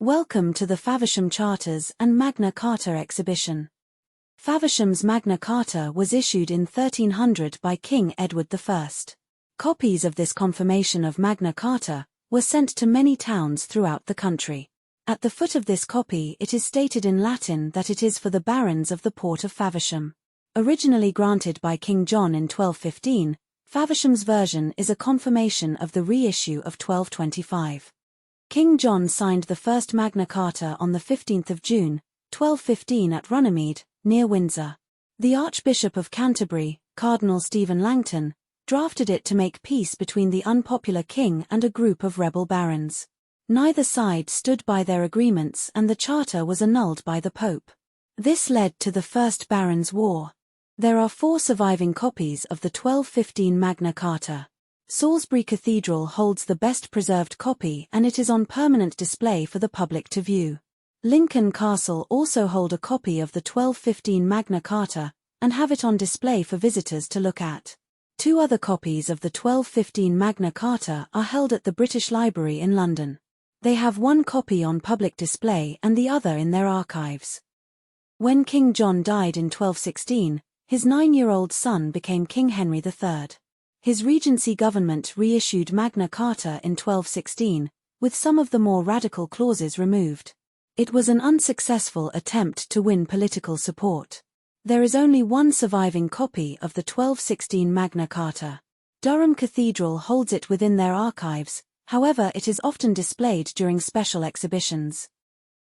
Welcome to the Faversham Charters and Magna Carta exhibition. Faversham's Magna Carta was issued in 1300 by King Edward I. Copies of this confirmation of Magna Carta were sent to many towns throughout the country. At the foot of this copy it is stated in Latin that it is for the barons of the port of Faversham. Originally granted by King John in 1215, Faversham's version is a confirmation of the reissue of 1225. King John signed the first Magna Carta on the 15th of June, 1215 at Runnymede, near Windsor. The Archbishop of Canterbury, Cardinal Stephen Langton, drafted it to make peace between the unpopular king and a group of rebel barons. Neither side stood by their agreements and the charter was annulled by the Pope. This led to the First Barons' War. There are 4 surviving copies of the 1215 Magna Carta. Salisbury Cathedral holds the best preserved copy and it is on permanent display for the public to view. Lincoln Castle also hold a copy of the 1215 Magna Carta and have it on display for visitors to look at. 2 other copies of the 1215 Magna Carta are held at the British Library in London. They have one copy on public display and the other in their archives. When King John died in 1216, his 9-year-old son became King Henry III. His regency government reissued Magna Carta in 1216, with some of the more radical clauses removed. It was an unsuccessful attempt to win political support. There is only one surviving copy of the 1216 Magna Carta. Durham Cathedral holds it within their archives, however it is often displayed during special exhibitions.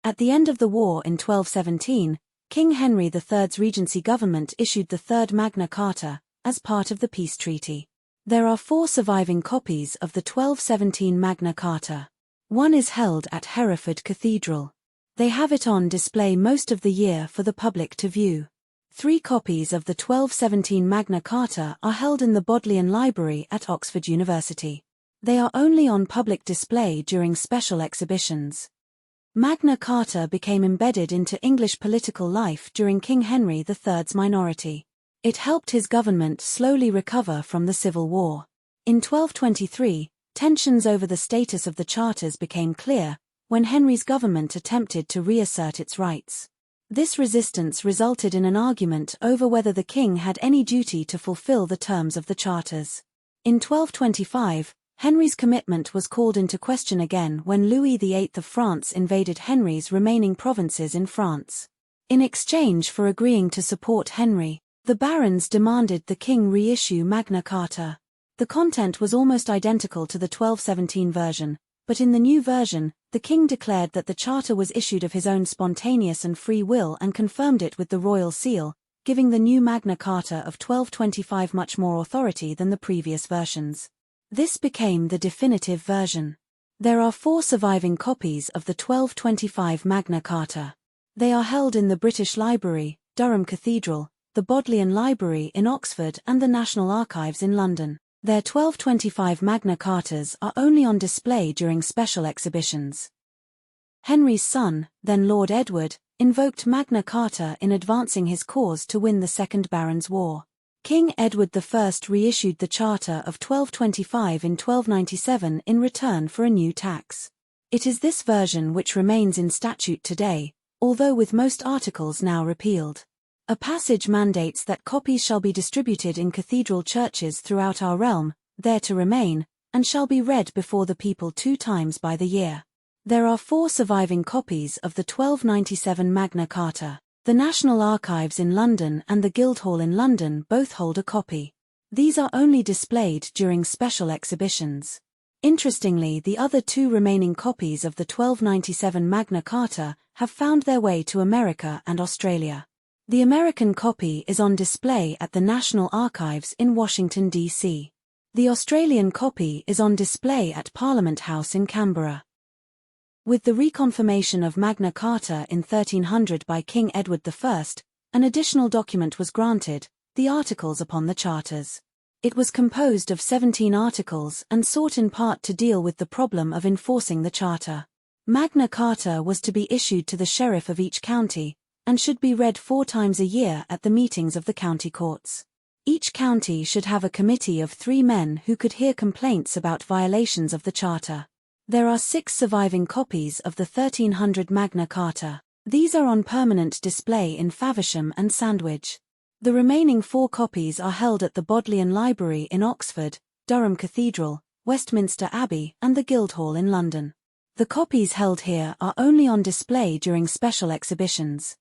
At the end of the war in 1217, King Henry III's regency government issued the Third Magna Carta, as part of the peace treaty. There are 4 surviving copies of the 1217 Magna Carta. One is held at Hereford Cathedral. They have it on display most of the year for the public to view. 3 copies of the 1217 Magna Carta are held in the Bodleian Library at Oxford University. They are only on public display during special exhibitions. Magna Carta became embedded into English political life during King Henry III's minority. It helped his government slowly recover from the Civil War. In 1223, tensions over the status of the charters became clear, when Henry's government attempted to reassert its rights. This resistance resulted in an argument over whether the king had any duty to fulfill the terms of the charters. In 1225, Henry's commitment was called into question again when Louis VIII of France invaded Henry's remaining provinces in France. In exchange for agreeing to support Henry, the barons demanded the king reissue Magna Carta. The content was almost identical to the 1217 version, but in the new version, the king declared that the charter was issued of his own spontaneous and free will and confirmed it with the royal seal, giving the new Magna Carta of 1225 much more authority than the previous versions. This became the definitive version. There are 4 surviving copies of the 1225 Magna Carta. They are held in the British Library, Durham Cathedral, the Bodleian Library in Oxford and the National Archives in London. Their 1225 Magna Cartas are only on display during special exhibitions. Henry's son, then Lord Edward, invoked Magna Carta in advancing his cause to win the Second Barons' War. King Edward I reissued the Charter of 1225 in 1297 in return for a new tax. It is this version which remains in statute today, although with most articles now repealed. A passage mandates that copies shall be distributed in cathedral churches throughout our realm, there to remain, and shall be read before the people 2 times by the year. There are 4 surviving copies of the 1297 Magna Carta. The National Archives in London and the Guildhall in London both hold a copy. These are only displayed during special exhibitions. Interestingly, the other 2 remaining copies of the 1297 Magna Carta have found their way to America and Australia. The American copy is on display at the National Archives in Washington, D.C. The Australian copy is on display at Parliament House in Canberra. With the reconfirmation of Magna Carta in 1300 by King Edward I, an additional document was granted, the Articles upon the Charters. It was composed of 17 articles and sought in part to deal with the problem of enforcing the charter. Magna Carta was to be issued to the sheriff of each county, and should be read 4 times a year at the meetings of the county courts. Each county should have a committee of 3 men who could hear complaints about violations of the charter. There are 6 surviving copies of the 1300 Magna Carta. These are on permanent display in Faversham and Sandwich. The remaining 4 copies are held at the Bodleian Library in Oxford, Durham Cathedral, Westminster Abbey and the Guildhall in London. The copies held here are only on display during special exhibitions.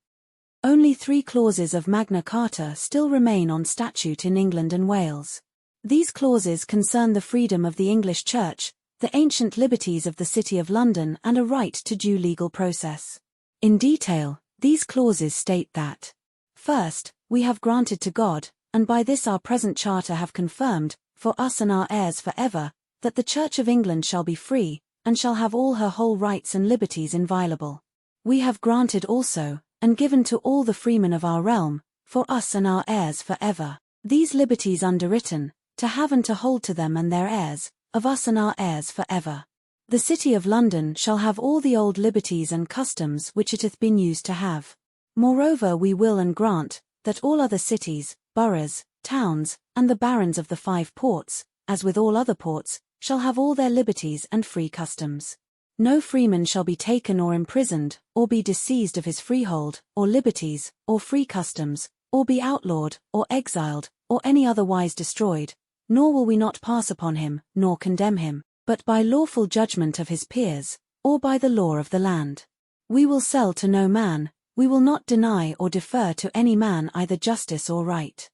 Only 3 clauses of Magna Carta still remain on statute in England and Wales. These clauses concern the freedom of the English Church, the ancient liberties of the City of London and a right to due legal process. In detail, these clauses state that: first, we have granted to God, and by this our present charter have confirmed, for us and our heirs for ever, that the Church of England shall be free, and shall have all her whole rights and liberties inviolable. We have granted also, and given to all the freemen of our realm, for us and our heirs for ever, these liberties underwritten, to have and to hold to them and their heirs, of us and our heirs for ever. The City of London shall have all the old liberties and customs which it hath been used to have. Moreover we will and grant, that all other cities, boroughs, towns, and the barons of the 5 ports, as with all other ports, shall have all their liberties and free customs. No freeman shall be taken or imprisoned, or be disseized of his freehold, or liberties, or free customs, or be outlawed, or exiled, or any otherwise destroyed, nor will we not pass upon him, nor condemn him, but by lawful judgment of his peers, or by the law of the land. We will sell to no man, we will not deny or defer to any man either justice or right.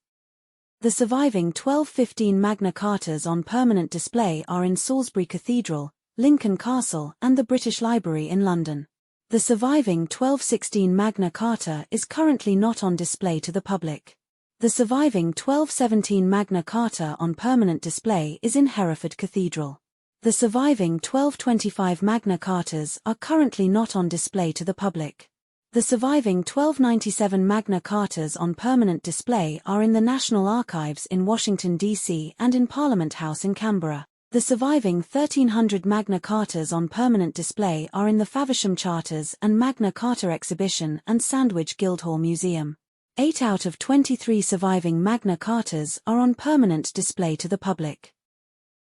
The surviving 1215 Magna Cartas on permanent display are in Salisbury Cathedral, Lincoln Castle and the British Library in London. The surviving 1216 Magna Carta is currently not on display to the public. The surviving 1217 Magna Carta on permanent display is in Hereford Cathedral. The surviving 1225 Magna Cartas are currently not on display to the public. The surviving 1297 Magna Cartas on permanent display are in the National Archives in Washington, D.C. and in Parliament House in Canberra. The surviving 1300 Magna Cartas on permanent display are in the Faversham Charters and Magna Carta Exhibition and Sandwich Guildhall Museum. 8 out of 23 surviving Magna Cartas are on permanent display to the public.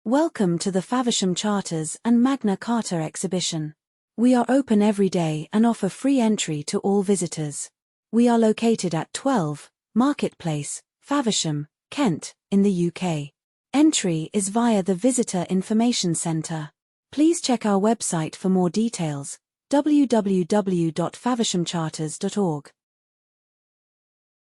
Welcome to the Faversham Charters and Magna Carta Exhibition. We are open every day and offer free entry to all visitors. We are located at 12, Market Place, Faversham, Kent, in the UK. Entry is via the Visitor Information Centre. Please check our website for more details, www.favershamcharters.org.